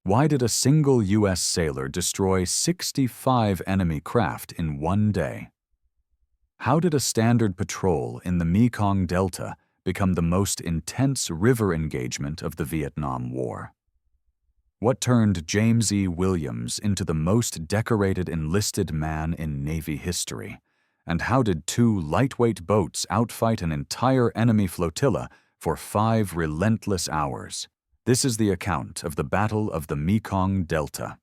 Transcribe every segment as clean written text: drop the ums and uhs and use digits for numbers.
Why did a single U.S. sailor destroy 65 enemy craft in one day? How did a standard patrol in the Mekong Delta become the most intense river engagement of the Vietnam War? What turned James E. Williams into the most decorated enlisted man in Navy history? And how did two lightweight boats outfight an entire enemy flotilla for 5 relentless hours? This is the account of the Battle of the Mekong Delta.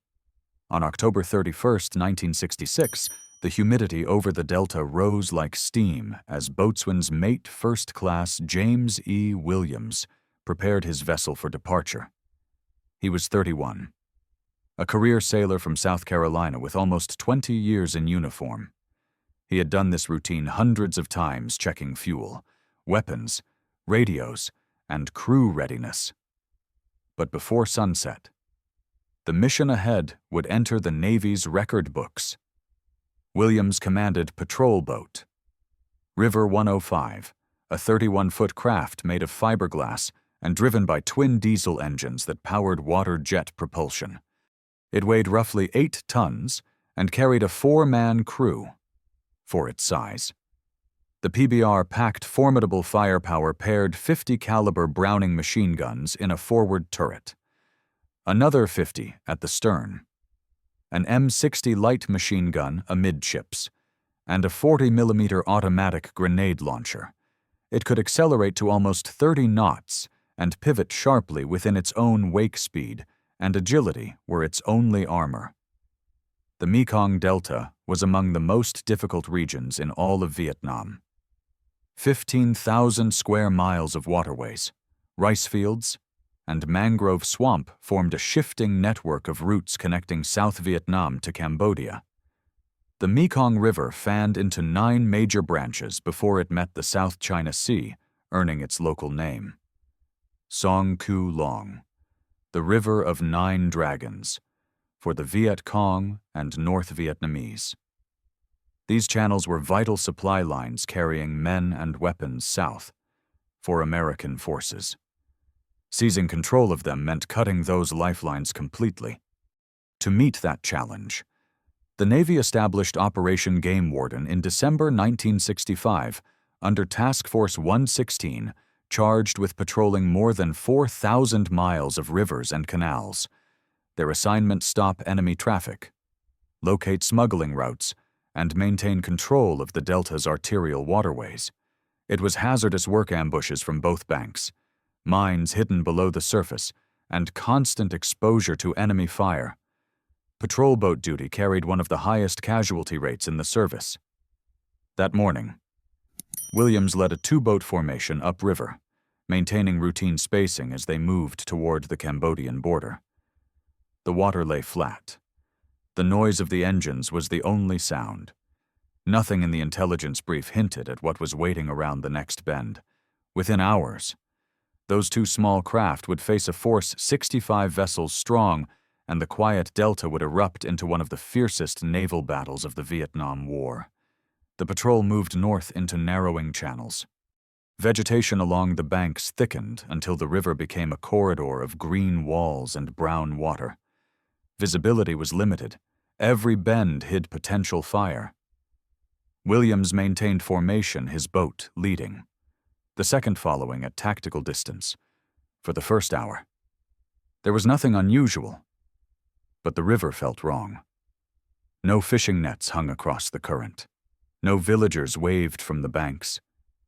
On October 31, 1966, the humidity over the delta rose like steam as Boatswain's mate First Class James E. Williams prepared his vessel for departure. He was 31, a career sailor from South Carolina with almost 20 years in uniform. He had done this routine hundreds of times, checking fuel, weapons, radios, and crew readiness. But before sunset, the mission ahead would enter the Navy's record books. Williams commanded Patrol Boat River 105, a 31-foot craft made of fiberglass and driven by twin diesel engines that powered water jet propulsion. It weighed roughly 8 tons and carried a 4-man crew for its size. The PBR packed formidable firepower paired 50 caliber Browning machine guns in a forward turret, another 50 at the stern, an M60 light machine gun amidships, and a 40mm automatic grenade launcher. It could accelerate to almost 30 knots and pivot sharply within its own wake speed, and agility were its only armor. The Mekong Delta was among the most difficult regions in all of Vietnam. 15,000 square miles of waterways, rice fields, and mangrove swamp formed a shifting network of routes connecting South Vietnam to Cambodia. The Mekong River fanned into 9 major branches before it met the South China Sea, earning its local name. Song Cu Long, the River of 9 Dragons, for the Viet Cong and North Vietnamese. These channels were vital supply lines carrying men and weapons south for American forces. Seizing control of them meant cutting those lifelines completely. To meet that challenge, the Navy established Operation Game Warden in December 1965 under Task Force 116, charged with patrolling more than 4,000 miles of rivers and canals. Their assignment: stop enemy traffic, locate smuggling routes, and maintain control of the Delta's arterial waterways. It was hazardous work: ambushes from both banks, mines hidden below the surface, and constant exposure to enemy fire. Patrol boat duty carried one of the highest casualty rates in the service. That morning, Williams led a 2-boat formation upriver, maintaining routine spacing as they moved toward the Cambodian border. The water lay flat. The noise of the engines was the only sound. Nothing in the intelligence brief hinted at what was waiting around the next bend. Within hours, those 2 small craft would face a force 65 vessels strong, and the quiet Delta would erupt into one of the fiercest naval battles of the Vietnam War. The patrol moved north into narrowing channels. Vegetation along the banks thickened until the river became a corridor of green walls and brown water. Visibility was limited. Every bend hid potential fire. Williams maintained formation, his boat leading, the second following at tactical distance, for the first hour. There was nothing unusual, but the river felt wrong. No fishing nets hung across the current. No villagers waved from the banks.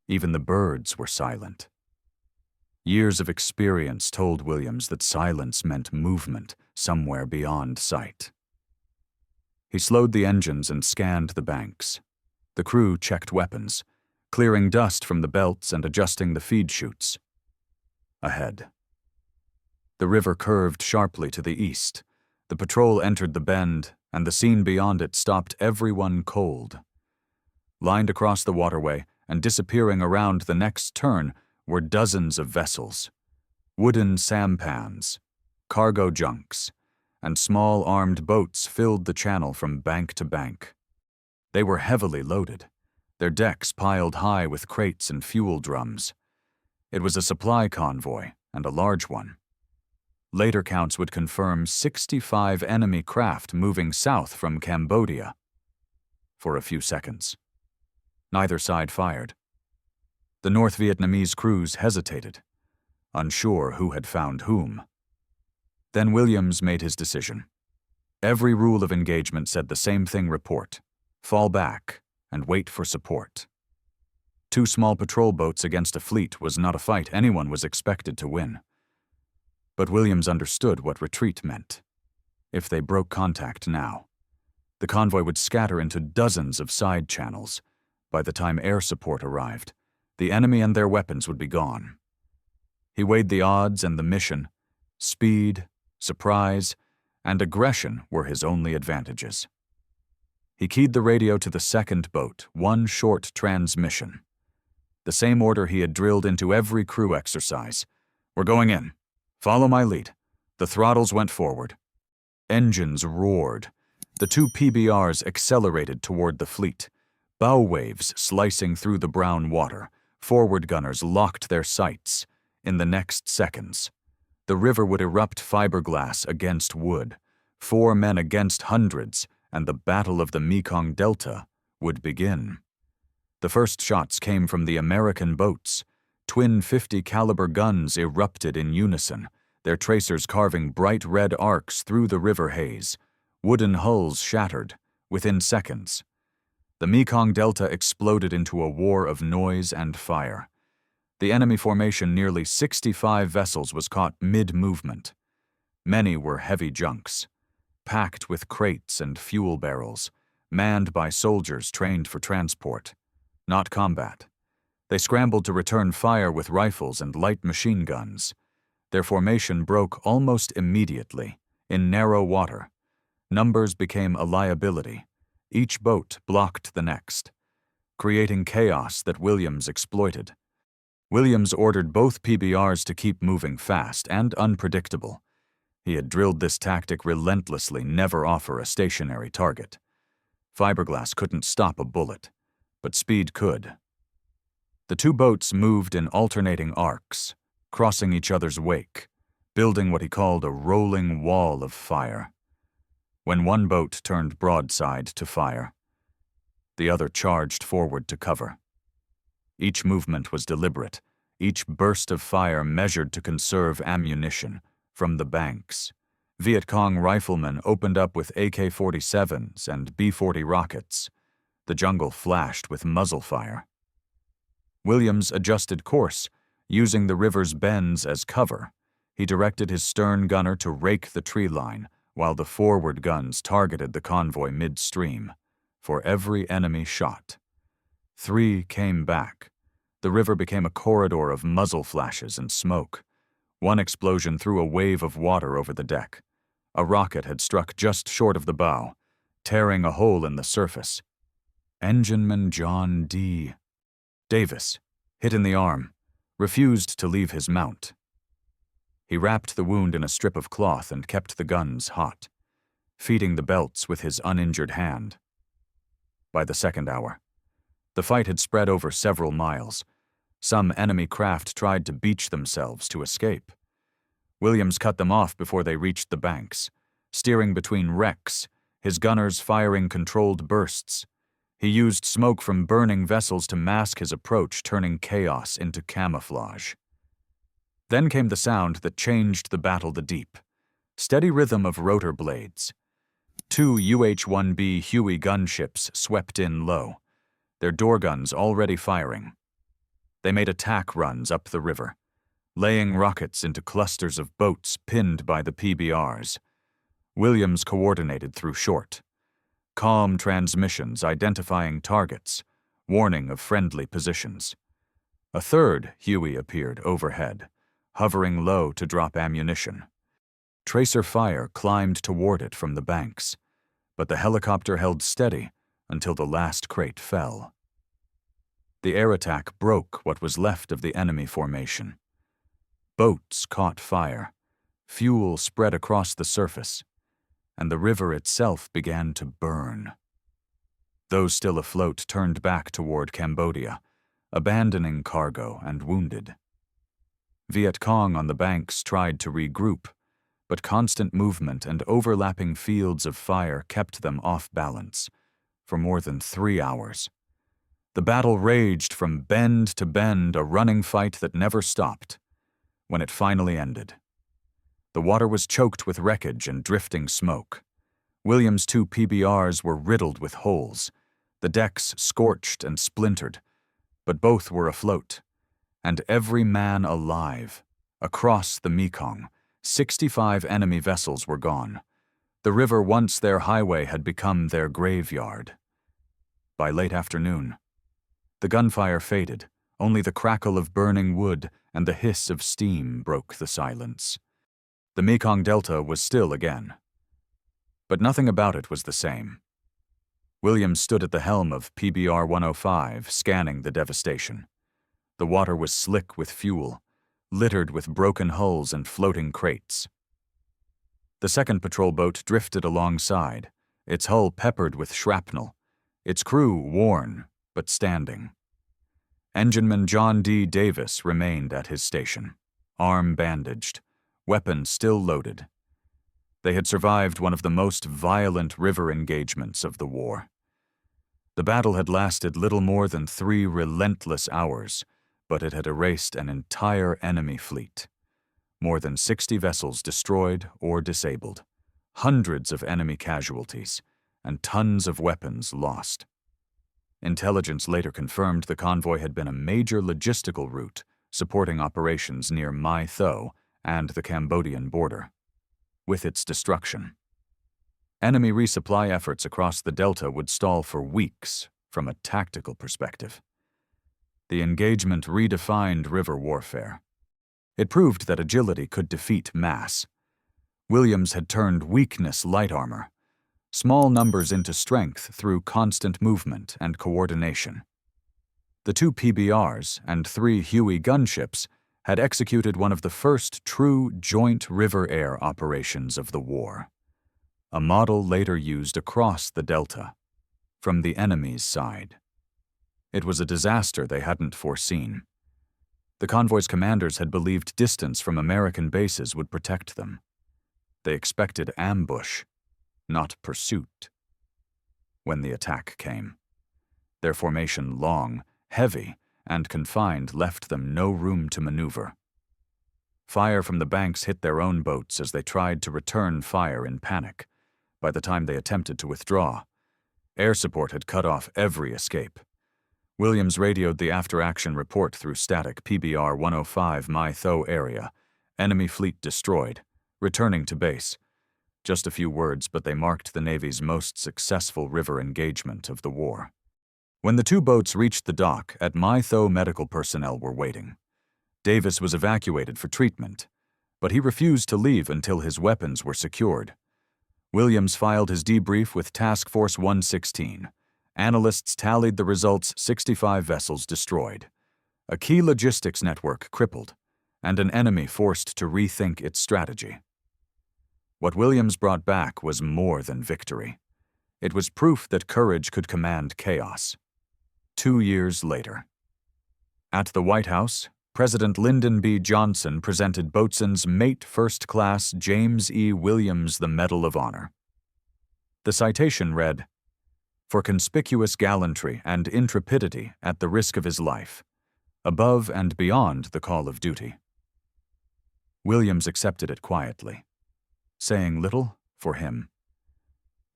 Even the birds were silent. Years of experience told Williams that silence meant movement somewhere beyond sight. He slowed the engines and scanned the banks. The crew checked weapons, clearing dust from the belts and adjusting the feed chutes. Ahead, the river curved sharply to the east. The patrol entered the bend, and the scene beyond it stopped everyone cold. Lined across the waterway and disappearing around the next turn were dozens of vessels, wooden sampans, cargo junks, and small armed boats filled the channel from bank to bank. They were heavily loaded, their decks piled high with crates and fuel drums. It was a supply convoy, and a large one. Later counts would confirm 65 enemy craft moving south from Cambodia. For a few seconds, neither side fired. The North Vietnamese crews hesitated, unsure who had found whom. Then Williams made his decision. Every rule of engagement said the same thing: report, fall back, and wait for support. 2 small patrol boats against a fleet was not a fight anyone was expected to win. But Williams understood what retreat meant. If they broke contact now, the convoy would scatter into dozens of side channels. By the time air support arrived, the enemy and their weapons would be gone. He weighed the odds and the mission. Speed, surprise, and aggression were his only advantages. He keyed the radio to the second boat, 1 short transmission. The same order he had drilled into every crew exercise. We're going in. Follow my lead. The throttles went forward. Engines roared. The 2 PBRs accelerated toward the fleet. Bow waves slicing through the brown water. Forward gunners locked their sights. In the next seconds, the river would erupt fiberglass against wood. 4 men against hundreds, and the Battle of the Mekong Delta would begin. The first shots came from the American boats. Twin 50 caliber guns erupted in unison, their tracers carving bright red arcs through the river haze. Wooden hulls shattered within seconds. The Mekong Delta exploded into a war of noise and fire. The enemy formation, nearly 65 vessels, was caught mid-movement. Many were heavy junks, packed with crates and fuel barrels, manned by soldiers trained for transport, not combat. They scrambled to return fire with rifles and light machine guns. Their formation broke almost immediately, in narrow water. Numbers became a liability. Each boat blocked the next, creating chaos that Williams exploited. Williams ordered both PBRs to keep moving fast and unpredictable. He had drilled this tactic relentlessly: never offer a stationary target. Fiberglass couldn't stop a bullet, but speed could. The 2 boats moved in alternating arcs, crossing each other's wake, building what he called a rolling wall of fire. When one boat turned broadside to fire, the other charged forward to cover. Each movement was deliberate, each burst of fire measured to conserve ammunition. From the banks, Viet Cong riflemen opened up with AK-47s and B-40 rockets. The jungle flashed with muzzle fire. Williams adjusted course, using the river's bends as cover. He directed his stern gunner to rake the tree line, while the forward guns targeted the convoy midstream. For every enemy shot, 3 came back. The river became a corridor of muzzle flashes and smoke. One explosion threw a wave of water over the deck. A rocket had struck just short of the bow, tearing a hole in the surface. Engineman John D. Davis, hit in the arm, refused to leave his mount. He wrapped the wound in a strip of cloth and kept the guns hot, feeding the belts with his uninjured hand. By the second hour, the fight had spread over several miles. Some enemy craft tried to beach themselves to escape. Williams cut them off before they reached the banks, steering between wrecks, his gunners firing controlled bursts. He used smoke from burning vessels to mask his approach, turning chaos into camouflage. Then came the sound that changed the battle: the deep, steady rhythm of rotor blades. 2 UH-1B Huey gunships swept in low, their door guns already firing. They made attack runs up the river, laying rockets into clusters of boats pinned by the PBRs. Williams coordinated through short, calm transmissions identifying targets, warning of friendly positions. A third Huey appeared overhead, hovering low to drop ammunition. Tracer fire climbed toward it from the banks, but the helicopter held steady until the last crate fell. The air attack broke what was left of the enemy formation. Boats caught fire, fuel spread across the surface, and the river itself began to burn. Those still afloat turned back toward Cambodia, abandoning cargo and wounded. Viet Cong on the banks tried to regroup, but constant movement and overlapping fields of fire kept them off balance for more than 3 hours. The battle raged from bend to bend, a running fight that never stopped. When it finally ended, the water was choked with wreckage and drifting smoke. Williams' 2 PBRs were riddled with holes, the decks scorched and splintered, but both were afloat, and every man alive. Across the Mekong, 65 enemy vessels were gone. The river, once their highway, had become their graveyard. By late afternoon, the gunfire faded. Only the crackle of burning wood and the hiss of steam broke the silence. The Mekong Delta was still again, but nothing about it was the same. Williams stood at the helm of PBR 105, scanning the devastation. The water was slick with fuel, littered with broken hulls and floating crates. The second patrol boat drifted alongside, its hull peppered with shrapnel, its crew worn but standing. Engineman John D. Davis remained at his station, arm bandaged, weapon still loaded. They had survived one of the most violent river engagements of the war. The battle had lasted little more than 3 relentless hours, but it had erased an entire enemy fleet. More than 60 vessels destroyed or disabled, hundreds of enemy casualties, and tons of weapons lost. Intelligence later confirmed the convoy had been a major logistical route supporting operations near Mai Tho and the Cambodian border. With its destruction, enemy resupply efforts across the Delta would stall for weeks from a tactical perspective. The engagement redefined river warfare. It proved that agility could defeat mass. Williams had turned weakness light armor, small numbers into strength through constant movement and coordination. The 2 PBRs and 3 Huey gunships had executed one of the first true joint river-air operations of the war, a model later used across the Delta, from the enemy's side. It was a disaster they hadn't foreseen. The convoy's commanders had believed distance from American bases would protect them. They expected ambush, not pursuit. When the attack came, their formation long, heavy, and confined left them no room to maneuver. Fire from the banks hit their own boats as they tried to return fire in panic. By the time they attempted to withdraw, air support had cut off every escape. Williams radioed the after-action report through static. PBR 105 Mai Tho area. Enemy fleet destroyed. Returning to base. Just a few words, but they marked the Navy's most successful river engagement of the war. When the 2 boats reached the dock, at Mai Tho medical personnel were waiting. Davis was evacuated for treatment, but he refused to leave until his weapons were secured. Williams filed his debrief with Task Force 116. Analysts tallied the results: 65 vessels destroyed, a key logistics network crippled, and an enemy forced to rethink its strategy. What Williams brought back was more than victory. It was proof that courage could command chaos. 2 years later, at the White House, President Lyndon B. Johnson presented Boatswain's Mate First Class James E. Williams the Medal of Honor. The citation read, "For conspicuous gallantry and intrepidity at the risk of his life, above and beyond the call of duty." Williams accepted it quietly, saying little for him.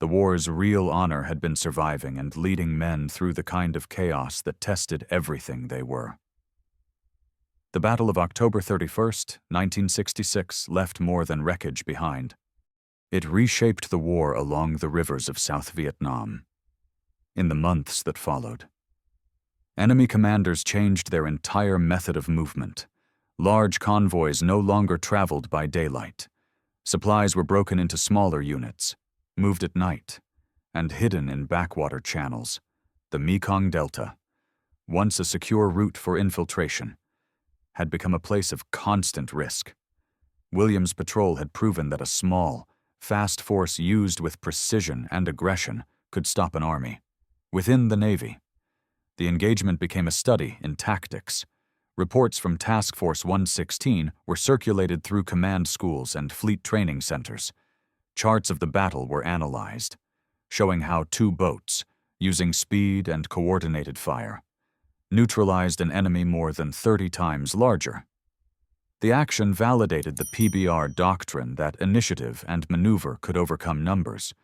The war's real honor had been surviving and leading men through the kind of chaos that tested everything they were. The Battle of October 31st, 1966 left more than wreckage behind. It reshaped the war along the rivers of South Vietnam. In the months that followed, enemy commanders changed their entire method of movement. Large convoys no longer traveled by daylight. Supplies were broken into smaller units, moved at night, and hidden in backwater channels. The Mekong Delta, once a secure route for infiltration, had become a place of constant risk. Williams' patrol had proven that a small, fast force used with precision and aggression could stop an army. Within the Navy, the engagement became a study in tactics, Reports from Task Force 116 were circulated through command schools and fleet training centers. Charts of the battle were analyzed, showing how 2 boats, using speed and coordinated fire, neutralized an enemy more than 30 times larger. The action validated the PBR doctrine that initiative and maneuver could overcome numbers.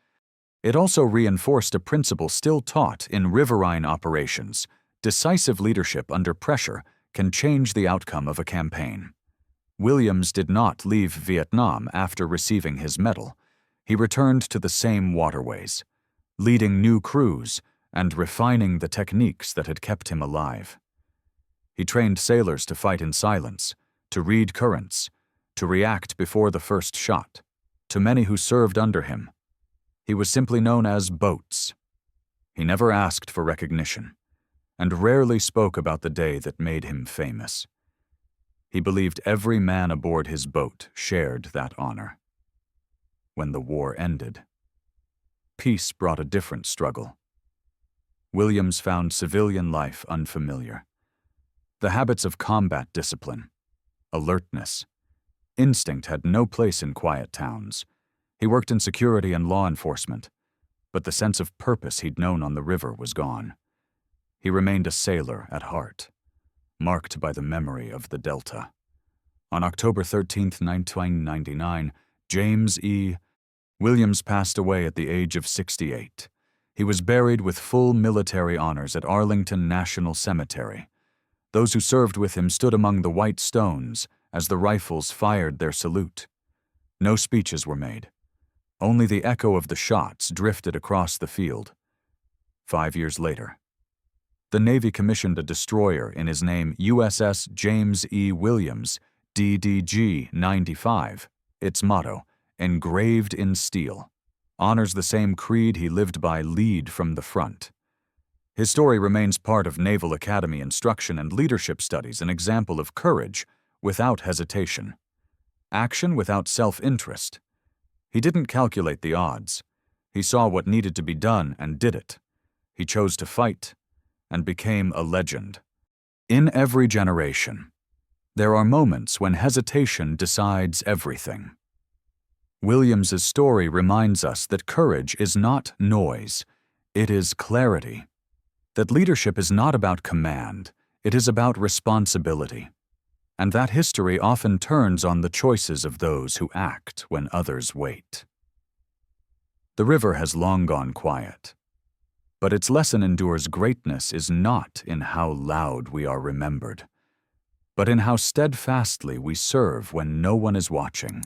It also reinforced a principle still taught in riverine operations: decisive leadership under pressure can change the outcome of a campaign. Williams did not leave Vietnam after receiving his medal. He returned to the same waterways, leading new crews and refining the techniques that had kept him alive. He trained sailors to fight in silence, to read currents, to react before the first shot. To many who served under him, he was simply known as Boats. He never asked for recognition, and rarely spoke about the day that made him famous. He believed every man aboard his boat shared that honor. When the war ended, peace brought a different struggle. Williams found civilian life unfamiliar. The habits of combat discipline, alertness, instinct had no place in quiet towns. He worked in security and law enforcement, but the sense of purpose he'd known on the river was gone. He remained a sailor at heart, marked by the memory of the Delta. On October 13, 1999, James E. Williams passed away at the age of 68. He was buried with full military honors at Arlington National Cemetery. Those who served with him stood among the white stones as the rifles fired their salute. No speeches were made. Only the echo of the shots drifted across the field. 5 years later, the Navy commissioned a destroyer in his name, USS James E. Williams, DDG-95. Its motto, engraved in steel, honors the same creed he lived by: lead from the front. His story remains part of Naval Academy instruction and leadership studies, an example of courage without hesitation, action without self-interest. He didn't calculate the odds. He saw what needed to be done and did it. He chose to fight and became a legend. In every generation, there are moments when hesitation decides everything. Williams's story reminds us that courage is not noise, it is clarity. That leadership is not about command, it is about responsibility. And that history often turns on the choices of those who act when others wait. The river has long gone quiet, but its lesson endures. Greatness is not in how loud we are remembered, but in how steadfastly we serve when no one is watching.